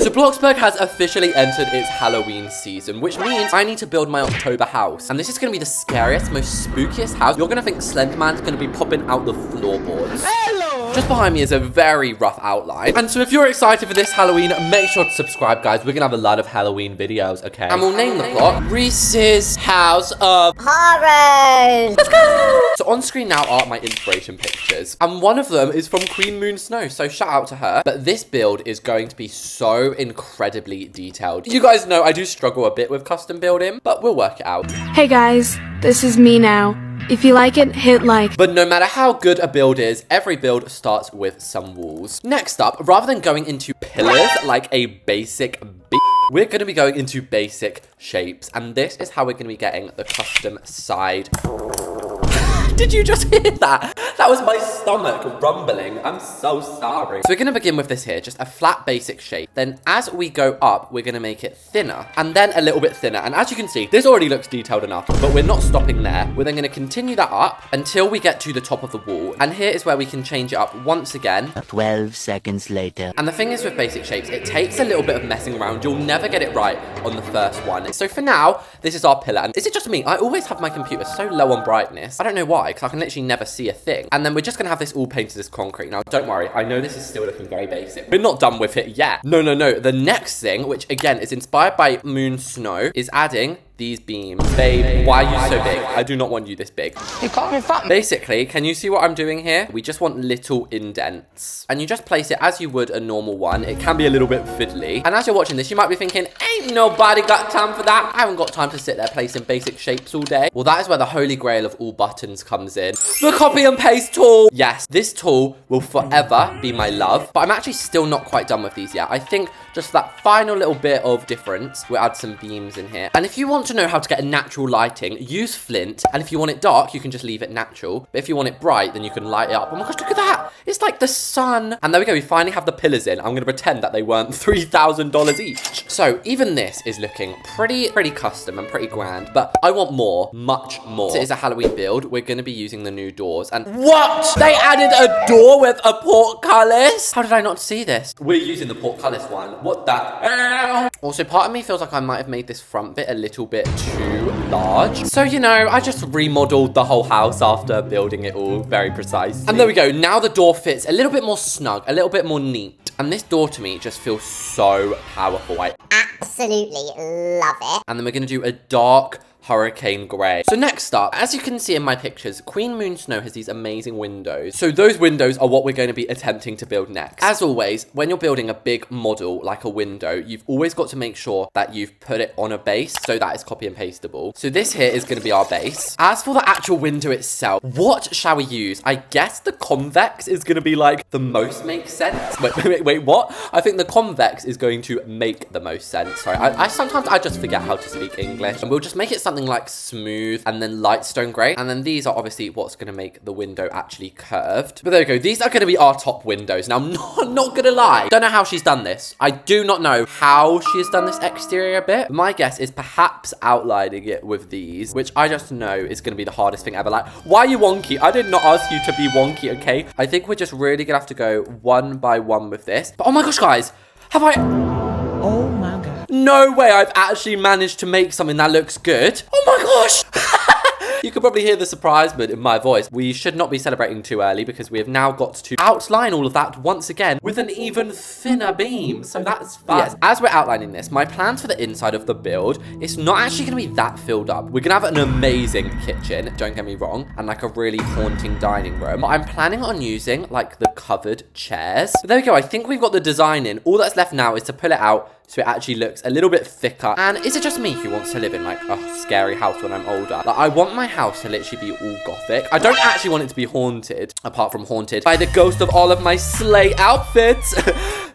So BLOXBURG has officially entered its Halloween season, which means I need to build my October house. And this is going to be the scariest, most spookiest house. You're going to think Slenderman's going to be popping out the floorboards. Hello! Just behind me is a very rough outline. And so if you're excited for this Halloween, make sure to subscribe, guys. We're going to have a lot of Halloween videos, okay? And we'll name the plot Reese's House of Horrors. Let's go! So on screen now are my inspiration pictures. And one of them is from Queen Moon Snow, so shout out to her. But this build is going to be so incredibly detailed. You guys know I do struggle a bit with custom building, but we'll work it out. Hey guys, this is me now. If you like it, hit like. But no matter how good a build is, every build starts with some walls. Next up, rather than going into pillars like a basic we're going to be going into basic shapes. And this is how we're going to be getting the custom side. Did you just hear that? That was my stomach rumbling. I'm so sorry. So we're going to begin with this here, just a flat basic shape. Then as we go up, we're going to make it thinner and then a little bit thinner. And as you can see, this already looks detailed enough, but we're not stopping there. We're then going to continue that up until we get to the top of the wall. And here is where we can change it up once again. 12 seconds later. And the thing is with basic shapes, it takes a little bit of messing around. You'll never get it right on the first one. So for now, this is our pillar. And is it just me? I always have my computer so low on brightness. I don't know why, because I can literally never see a thing. And then we're just gonna have this all painted as concrete. Now, don't worry, I know this is still looking very basic. We're not done with it yet. No. The next thing, which again is inspired by Moon Snow, is adding these beams. Babe, why are you so big? I do not want you this big. You call me fat. Basically, can you see what I'm doing here? We just want little indents. And you just place it as you would a normal one. It can be a little bit fiddly. And as you're watching this, you might be thinking, ain't nobody got time for that. I haven't got time to sit there placing basic shapes all day. Well, that is where the holy grail of all buttons comes in. The copy and paste tool. Yes, this tool will forever be my love. But I'm actually still not quite done with these yet. I think just that final little bit of difference, we'll add some beams in here. And if you want to know how to get a natural lighting, use flint. And if you want it dark, you can just leave it natural. But if you want it bright, then you can light it up. Oh my gosh, look at that. It's like the sun. And there we go. We finally have the pillars in. I'm going to pretend that they weren't $3,000 each. So even this is looking pretty custom and pretty grand. But I want more, much more. So it is a Halloween build. We're going to be using the new doors. And what? They added a door with a portcullis? How did I not see this? We're using the portcullis one. What the? Also, part of me feels like I might have made this front bit a little bit too large. So, you know, I just remodeled the whole house after building it all very precisely. And there we go. Now the door fits a little bit more snug, a little bit more neat. And this door to me just feels so powerful. I absolutely love it. And then we're going to do a dark hurricane grey. So next up, as you can see in my pictures, Queen Moon Snow has these amazing windows. So those windows are what we're going to be attempting to build next. As always, when you're building a big model like a window, you've always got to make sure that you've put it on a base so that it's copy and pastable. So this here is going to be our base. As for the actual window itself, what shall we use? I guess the convex is going to be like the most makes sense. Wait, what? I think the convex is going to make the most sense. Sorry, I sometimes just forget how to speak English. And we'll just make it something like smooth and then light stone grey. And then these are obviously what's going to make the window actually curved. But there we go. These are going to be our top windows. Now, I'm not going to lie. Don't know how she's done this. I do not know how she has done this exterior bit. My guess is perhaps outlining it with these, which I just know is going to be the hardest thing ever. Like, why are you wonky? I did not ask you to be wonky, okay? I think we're just really going to have to go one by one with this. But oh my gosh, guys, have I... Oh my God. No way I've actually managed to make something that looks good. Oh my gosh. You can probably hear the surprisement in my voice. We should not be celebrating too early because we have now got to outline all of that once again with an even thinner beam. So that's fun. Yes, as we're outlining this, my plans for the inside of the build, it's not actually going to be that filled up. We're going to have an amazing kitchen, don't get me wrong, and like a really haunting dining room. But I'm planning on using like the covered chairs. But there we go. I think we've got the design in. All that's left now is to pull it out so it actually looks a little bit thicker. And is it just me who wants to live in like a scary house when I'm older? Like, I want my house to literally be all gothic. I don't actually want it to be haunted, apart from haunted by the ghost of all of my sleigh outfits.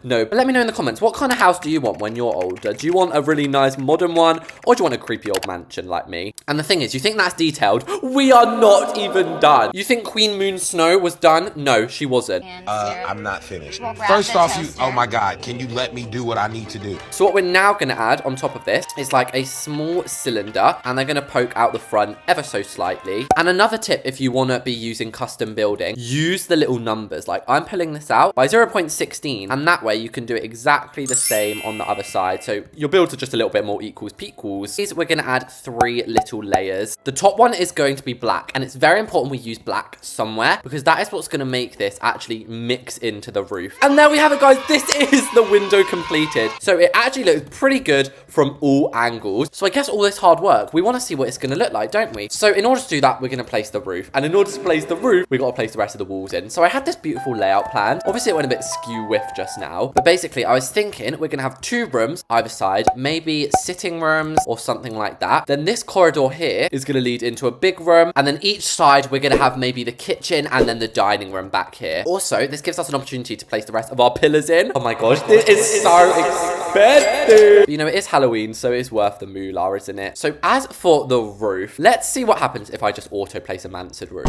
No, but let me know in the comments, what kind of house do you want when you're older? Do you want a really nice modern one, or do you want a creepy old mansion like me? And the thing is, you think that's detailed? We are not even done. You think Queen Moon Snow was done? No, she wasn't. I'm not finished. First off, oh my God, can you let me do what I need to do? So what we're now going to add on top of this is like a small cylinder, and they're going to poke out the front ever so slightly. And another tip, if you want to be using custom building, use the little numbers. Like, I'm pulling this out by 0.16, and that way way, you can do it exactly the same on the other side. So your builds are just a little bit more equals pequals. We're going to add 3 little layers. The top one is going to be black, and it's very important we use black somewhere because that is what's going to make this actually mix into the roof. And there we have it, guys. This is the window completed. So it actually looks pretty good from all angles. So I guess all this hard work, we want to see what it's going to look like, don't we? So in order to do that, we're going to place the roof. And in order to place the roof, we got to place the rest of the walls in. So I had this beautiful layout plan. Obviously, it went a bit skew with just now. But basically, I was thinking we're going to have 2 rooms either side, maybe sitting rooms or something like that. Then this corridor here is going to lead into a big room. And then each side, we're going to have maybe the kitchen and then the dining room back here. Also, this gives us an opportunity to place the rest of our pillars in. Oh my gosh, this is so expensive. You know, it is Halloween, so it is worth the moolah, isn't it? So as for the roof, let's see what happens if I just auto place a mansard roof.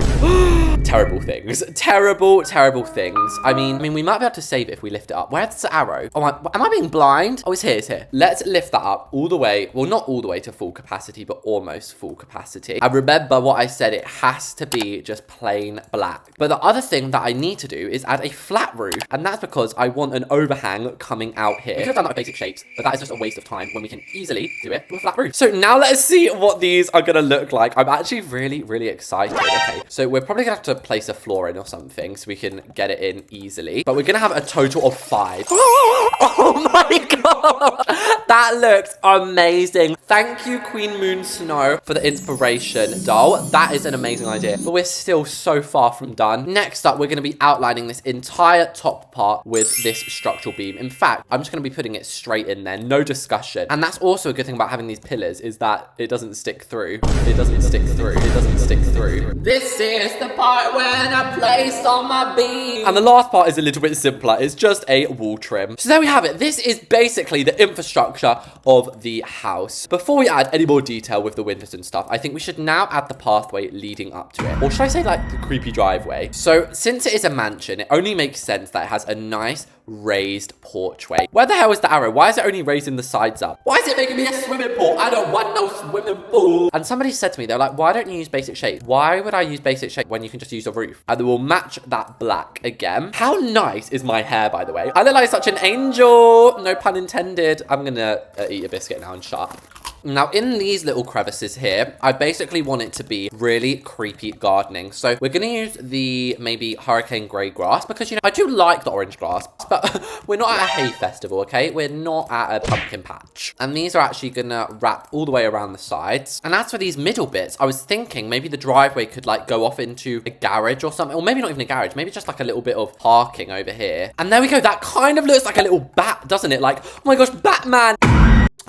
Terrible things. Terrible, terrible things. I mean, we might be able to save it if we lift it up. Where's the arrow? Oh, am I being blind? Oh, it's here, it's here. Let's lift that up all the way. Well, not all the way to full capacity, but almost full capacity. And remember what I said, it has to be just plain black. But the other thing that I need to do is add a flat roof. And that's because I want an overhang coming out here. We could have done that with basic shapes, but that is just a waste of time when we can easily do it with a flat roof. So now let's see what these are gonna look like. I'm actually really, really excited. Okay, so we're probably gonna have to place a floor in or something so we can get it in easily. But we're gonna have a total of 5. Oh my god! That looks amazing. Thank you, Queen Moon Snow, for the inspiration, doll. That is an amazing idea. But we're still so far from done. Next up, we're gonna be outlining this entire top part with this structural beam. In fact, I'm just gonna be putting it straight in there, no discussion. And that's also a good thing about having these pillars is that it doesn't stick through. It doesn't stick through. It doesn't stick through. This is the part when I place on my beam. And the last part is a little bit simpler. It's just a wall trim. So there we have it. This is basically the infrastructure of the house. Before we add any more detail with the windows and stuff, I think we should now add the pathway leading up to it. Or should I say like the creepy driveway? So since it is a mansion, it only makes sense that it has a nice raised porchway. Where the hell is the arrow? Why is it only raising the sides up? Why is it making me a swimming pool? I don't want no swimming pool. And somebody said to me, they're like, why don't you use basic shape? Why would I use basic shape when you can just use a roof? And we'll match that black again. How nice is my hair, by the way? I look like such an angel. No pun intended. I'm gonna eat a biscuit now and shut up. Now, in these little crevices here, I basically want it to be really creepy gardening. So we're going to use the maybe hurricane grey grass because, you know, I do like the orange grass, but we're not at a hay festival, okay? We're not at a pumpkin patch. And these are actually going to wrap all the way around the sides. And as for these middle bits, I was thinking maybe the driveway could like go off into a garage or something, or maybe not even a garage, maybe just like a little bit of parking over here. And there we go. That kind of looks like a little bat, doesn't it? Like, oh my gosh, Batman.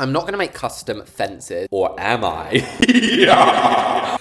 I'm not going to make custom fences, or am I? Yeah.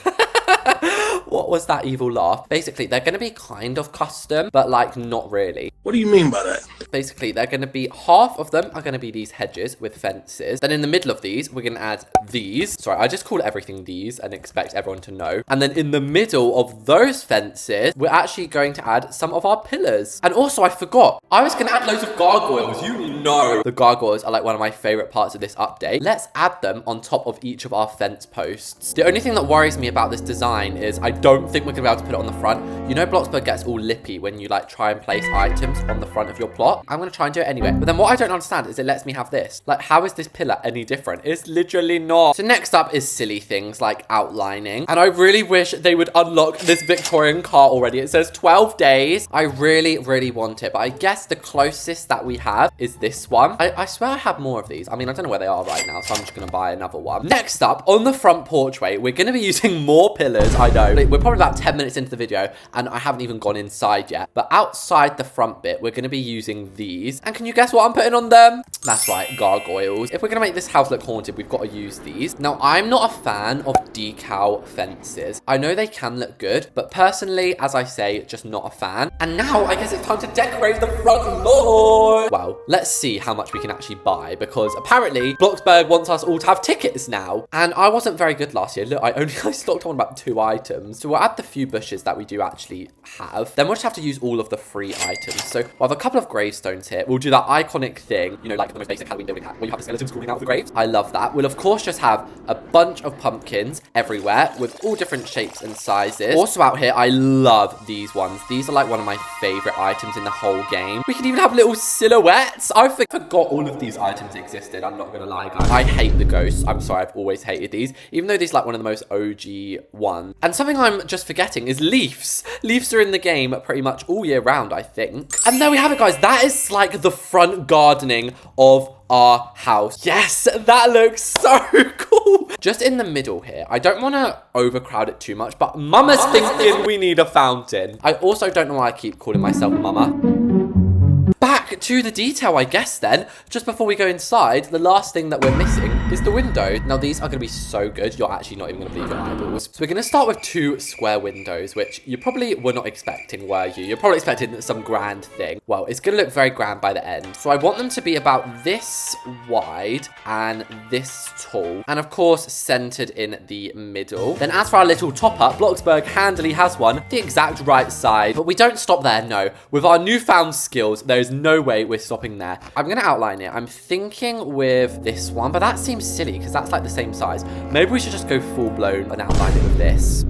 What was that evil laugh? Basically, they're going to be kind of custom, but like not really. What do you mean by that? Basically, they're going to be, half of them are going to be these hedges with fences. Then in the middle of these, we're going to add these. Sorry, I just call everything these and expect everyone to know. And then in the middle of those fences, we're actually going to add some of our pillars. And also, I forgot, I was going to add loads of gargoyles. You know. The gargoyles are like one of my favorite parts of this update. Let's add them on top of each of our fence posts. The only thing that worries me about this design is I don't think we're going to be able to put it on the front. You know, BLOXBURG gets all lippy when you like try and place items on the front of your plot. I'm going to try and do it anyway. But then what I don't understand is it lets me have this. Like, how is this pillar any different? It's literally not. So next up is silly things like outlining. And I really wish they would unlock this Victorian car already. It says 12 days. I really, really want it. But I guess the closest that we have is this one. I swear I have more of these. I mean, I don't know where they are right now, so I'm just going to buy another one. Next up, on the front porchway, we're going to be using more pillars. I know. We're probably about 10 minutes into the video, and I haven't even gone inside yet. But outside the front bit, we're going to be using these. And can you guess what I'm putting on them? That's right, gargoyles. If we're going to make this house look haunted, we've got to use these. Now, I'm not a fan of decal fences. I know they can look good, but personally, as I say, just not a fan. And now, I guess it's time to decorate the front lawn. Well, let's see how much we can actually buy, because apparently, BLOXBURG wants us all to have tickets now. And I wasn't very good last year. Look, I stocked on about 2 items. items. So we'll add the few bushes that we do actually have. Then we'll just have to use all of the free items. So we'll have a couple of gravestones here. We'll do that iconic thing, you know, like the most basic Halloween building hack, where you have the skeletons crawling out of the graves. I love that. We'll, of course, just have a bunch of pumpkins everywhere with all different shapes and sizes. Also out here, I love these ones. These are like one of my favorite items in the whole game. We can even have little silhouettes. I forgot all of these items existed. I'm not gonna lie, guys. I hate the ghosts. I'm sorry, I've always hated these, even though these are like one of the most OG ones. And something I'm just forgetting is leaves. Leaves are in the game pretty much all year round, I think. And there we have it, guys. That is like the front gardening of our house. Yes, that looks so cool. Just in the middle here, I don't want to overcrowd it too much, but Mama's thinking we need a fountain. I also don't know why I keep calling myself Mama. Back to the detail, I guess, then. Just before we go inside, the last thing that we're missing is the window. Now, these are going to be so good. You're actually not even going to believe your eyeballs. So we're going to start with 2 square windows, which you probably were not expecting, were you? You're probably expecting some grand thing. Well, it's going to look very grand by the end. So I want them to be about this wide and this tall. And, of course, centered in the middle. Then as for our little top-up, BLOXBURG handily has one the exact right size. But we don't stop there, no. With our newfound skills, there's no way we're stopping there. I'm going to outline it. I'm thinking with this one, but that seems silly because that's like the same size. Maybe we should just go full blown and outline it with this.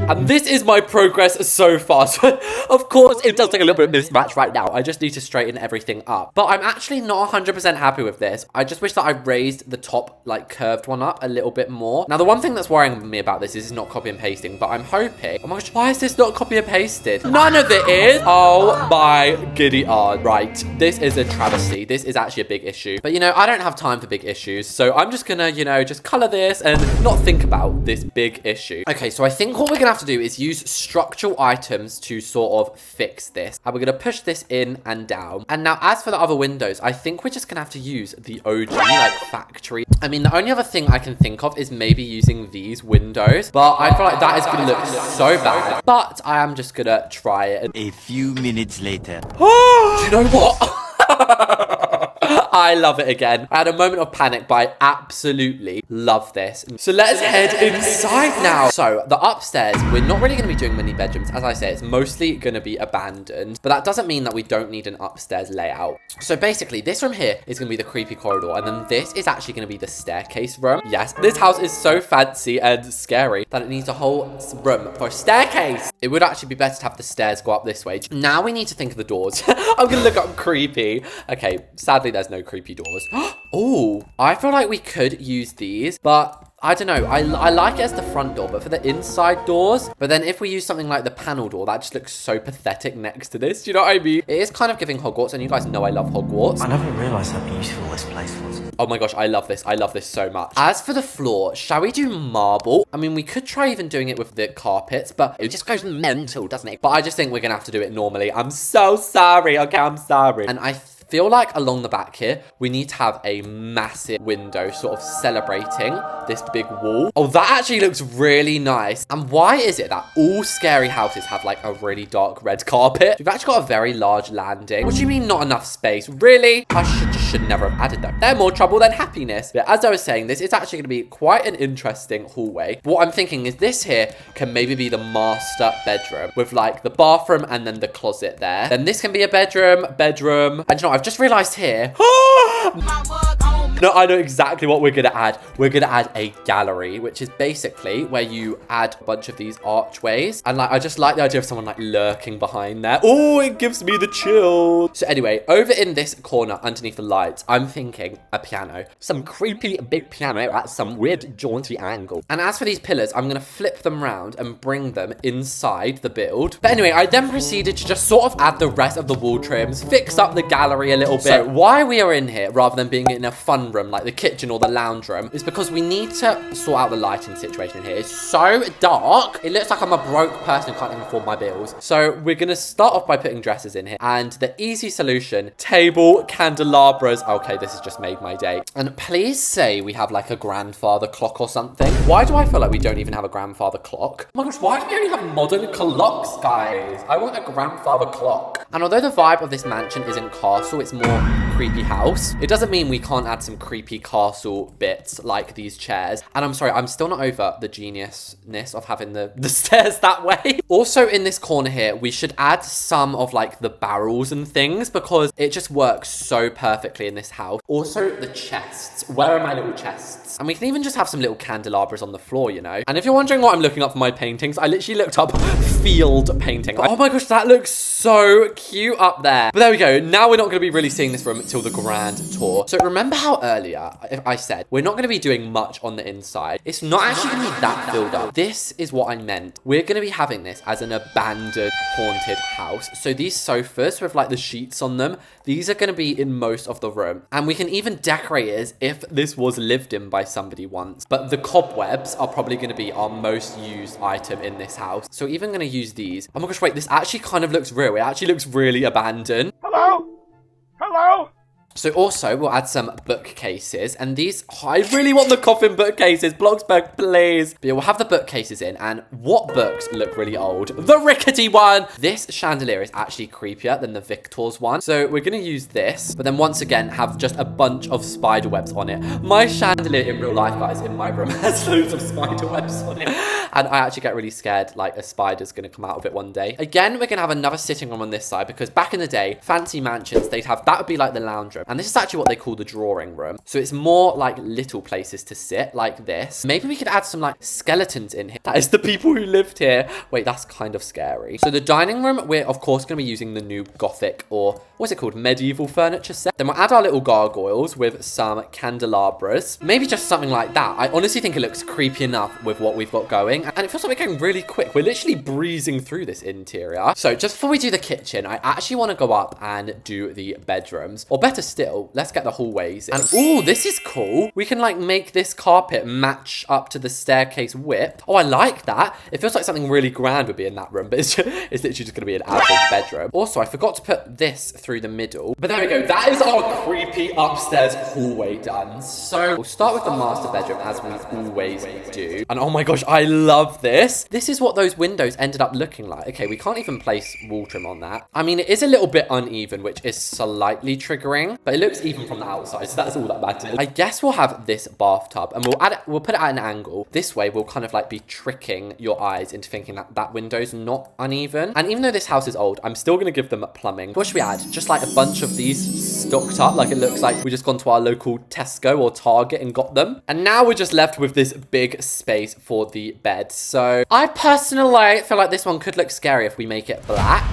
And this is my progress so far. So, of course, it does take a little bit of mismatch right now. I just need to straighten everything up. But I'm actually not 100% happy with this. I just wish that I raised the top, like, curved one up a little bit more. Now, the one thing that's worrying me about this is not copy and pasting, but I'm hoping... Oh my gosh, why is this not copy and pasted? None of it is. Oh my giddy ard. Right, this is a travesty. This is actually a big issue. But, you know, I don't have time for big issues. So I'm just gonna, you know, just color this and not think about this big issue. Okay, so I think what we're gonna have to do is use structural items to sort of fix this. And we're going to push this in and down. And now as for the other windows, I think we're just going to have to use the OG like factory. I mean, the only other thing I can think of is maybe using these windows, but I feel like that is going to look so bad. But I am just going to try it. A few minutes later. Do you know what? I love it again. I had a moment of panic, but I absolutely love this. So let's head inside now. So the upstairs, we're not really going to be doing many bedrooms. As I say, it's mostly going to be abandoned, but that doesn't mean that we don't need an upstairs layout. So basically, this room here is going to be the creepy corridor, and then this is actually going to be the staircase room. Yes, this house is so fancy and scary that it needs a whole room for a staircase. It would actually be better to have the stairs go up this way. Now we need to think of the doors. I'm going to look up creepy. Okay, sadly, there's no creepy doors. Oh, I feel like we could use these, but I don't know. I like it as the front door, but for the inside doors. But then if we use something like the panel door, that just looks so pathetic next to this. Do you know what I mean? It is kind of giving Hogwarts, and you guys know I love Hogwarts. I never realized how beautiful this place was. Oh my gosh, I love this. I love this so much. As for the floor, shall we do marble? I mean, we could try even doing it with the carpets, but it just goes mental, doesn't it? But I just think we're going to have to do it normally. I'm so sorry. Okay, I'm sorry. And I feel like along the back here, we need to have a massive window sort of celebrating this big wall. Oh, that actually looks really nice. And why is it that all scary houses have like a really dark red carpet? We've actually got a very large landing. What do you mean not enough space? Really? I should never have added them. They're more trouble than happiness. But as I was saying, this is actually going to be quite an interesting hallway. What I'm thinking is this here can maybe be the master bedroom with like the bathroom and then the closet there. Then this can be a bedroom. And you know, I've just realized here. No, I know exactly what we're going to add. We're going to add a gallery, which is basically where you add a bunch of these archways. And like, I just like the idea of someone like lurking behind there. Oh, it gives me the chill. So anyway, over in this corner underneath the lights, I'm thinking a piano. Some creepy big piano at some weird jaunty angle. And as for these pillars, I'm going to flip them around and bring them inside the build. But anyway, I then proceeded to just sort of add the rest of the wall trims, fix up the gallery a little bit. So why we are in here rather than being in a fun room like the kitchen or the lounge room is because we need to sort out the lighting situation here. It's so dark. It looks like I'm a broke person who can't even afford my bills. So we're going to start off by putting dresses in here. And the easy solution, table candelabras. Okay, this has just made my day. And please say we have like a grandfather clock or something. Why do I feel like we don't even have a grandfather clock? Oh my gosh, why do we only have modern clocks, guys? I want a grandfather clock. And although the vibe of this mansion isn't castle, it's more creepy house, it doesn't mean we can't add some creepy castle bits like these chairs. And I'm sorry, I'm still not over the geniusness of having the stairs that way. Also in this corner here, we should add some of like the barrels and things because it just works so perfectly in this house. Also the chests. Where are my little chests? And we can even just have some little candelabras on the floor, you know? And if you're wondering what I'm looking up for my paintings, I literally looked up field painting. Oh my gosh, that looks so cute up there. But there we go. Now we're not going to be really seeing this room until the grand tour. So remember how earlier I said we're not going to be doing much on the inside. It's not actually going to be that filled up. This is what I meant. We're going to be having this as an abandoned haunted house. So these sofas with like the sheets on them, these are going to be in most of the room. And we can even decorate it as if this was lived in by somebody once. But the cobwebs are probably going to be our most used item in this house. So even going to use these. Oh my gosh, wait, this actually kind of looks real. It actually looks really abandoned. Hello? Hello? So also, we'll add some bookcases. And these, I really want the coffin bookcases. BLOXBURG, please. But yeah, we'll have the bookcases in. And what books look really old? The rickety one. This chandelier is actually creepier than the Victor's one. So we're going to use this. But then once again, have just a bunch of spider webs on it. My chandelier in real life, guys, in my room has loads of spider webs on it. And I actually get really scared, like a spider's going to come out of it one day. Again, we're going to have another sitting room on this side. Because back in the day, fancy mansions, that would be like the lounge room. And this is actually what they call the drawing room. So it's more like little places to sit like this. Maybe we could add some like skeletons in here. That is the people who lived here. Wait, that's kind of scary. So the dining room, we're of course going to be using the new Gothic or what's it called? Medieval furniture set. Then we'll add our little gargoyles with some candelabras. Maybe just something like that. I honestly think it looks creepy enough with what we've got going. And it feels like we're going really quick. We're literally breezing through this interior. So just before we do the kitchen, I actually want to go up and do the bedrooms. Or better still, let's get the hallways in. And oh, this is cool. We can like make this carpet match up to the staircase width. Oh, I like that. It feels like something really grand would be in that room, but it's literally just going to be an average bedroom. Also, I forgot to put this through the middle. But there we go. That is our creepy upstairs hallway done. So we'll start with the master bedroom as we always do. And oh my gosh, I love this. This is what those windows ended up looking like. Okay, we can't even place wall trim on that. I mean, it is a little bit uneven, which is slightly triggering, but it looks even from the outside, so that's all that matters. I guess we'll have this bathtub and we'll put it at an angle. This way we'll kind of like be tricking your eyes into thinking that that window's not uneven. And even though this house is old, I'm still going to give them plumbing. What should we add? Just like a bunch of these stocked up, like it looks like we just gone to our local Tesco or Target and got them. And now we're just left with this big space for the bed. So I personally feel like this one could look scary if we make it black.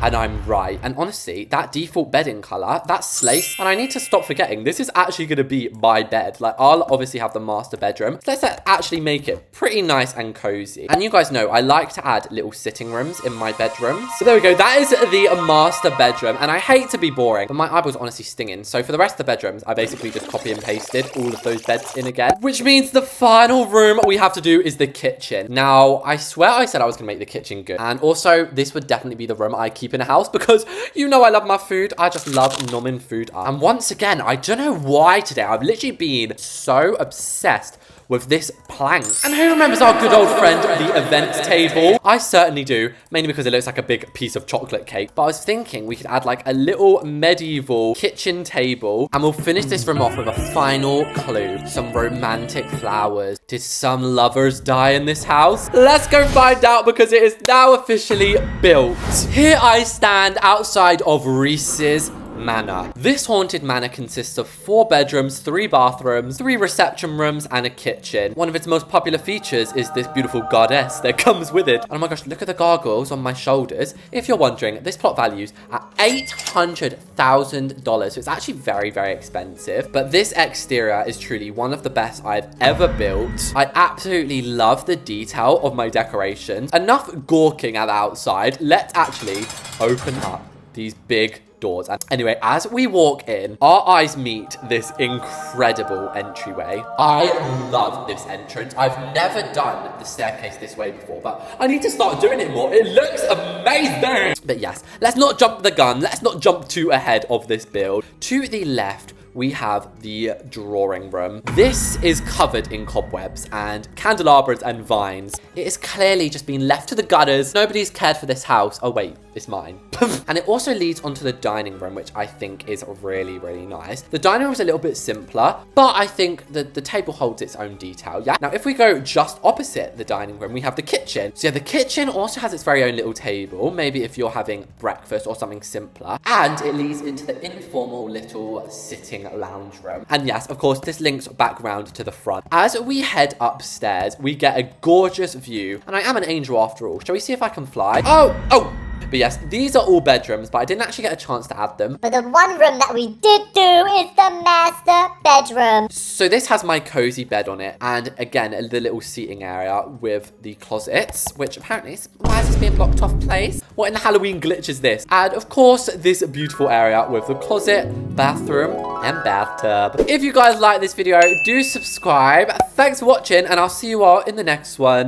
And I'm right. And honestly, that default bedding color, that's slate. And I need to stop forgetting, this is actually going to be my bed. Like, I'll obviously have the master bedroom. So let's actually make it pretty nice and cozy. And you guys know, I like to add little sitting rooms in my bedroom. So there we go. That is the master bedroom. And I hate to be boring, but my eyeballs honestly stinging. So for the rest of the bedrooms, I basically just copy and pasted all of those beds in again. Which means the final room we have to do is the kitchen. Now, I swear I said I was going to make the kitchen good. And also, this would definitely be the room I keep in a house because you know I love my food. I just love nomming food up. And once again, I don't know why today I've literally been so obsessed with this plank. And who remembers our good old friend, the event table? I certainly do, mainly because it looks like a big piece of chocolate cake. But I was thinking we could add like a little medieval kitchen table and we'll finish this room off with a final clue. Some romantic flowers. Did some lovers die in this house? Let's go find out because it is now officially built. Here I stand outside of Reese's Manor. This haunted manor consists of 4 bedrooms, 3 bathrooms, 3 reception rooms, and a kitchen. One of its most popular features is this beautiful goddess that comes with it. And oh my gosh, look at the gargoyles on my shoulders. If you're wondering, this plot values at $800,000. So it's actually very, very expensive. But this exterior is truly one of the best I've ever built. I absolutely love the detail of my decorations. Enough gawking at the outside. Let's actually open up these big doors. And anyway, as we walk in, our eyes meet this incredible entryway. I love this entrance. I've never done the staircase this way before, but I need to start doing it more. It looks amazing. But yes, let's not jump the gun. Let's not jump too ahead of this build. To the left, we have the drawing room. This is covered in cobwebs and candelabras and vines. It is clearly just been left to the gutters. Nobody's cared for this house. Oh wait, it's mine. And it also leads onto the dining room, which I think is really, really nice. The dining room is a little bit simpler, but I think that the table holds its own detail, yeah? Now, if we go just opposite the dining room, we have the kitchen. So yeah, the kitchen also has its very own little table, maybe if you're having breakfast or something simpler. And it leads into the informal little sitting lounge room. And yes, of course, this links back round to the front. As we head upstairs, we get a gorgeous view. And I am an angel after all. Shall we see if I can fly? Oh! But yes, these are all bedrooms, but I didn't actually get a chance to add them. But the one room that we did do is the master bedroom. So this has my cozy bed on it. And again, the little seating area with the closets, which apparently, why is this being blocked off place? What in the Halloween glitch is this? And of course, this beautiful area with the closet, bathroom, and bathtub. If you guys like this video, do subscribe. Thanks for watching, and I'll see you all in the next one.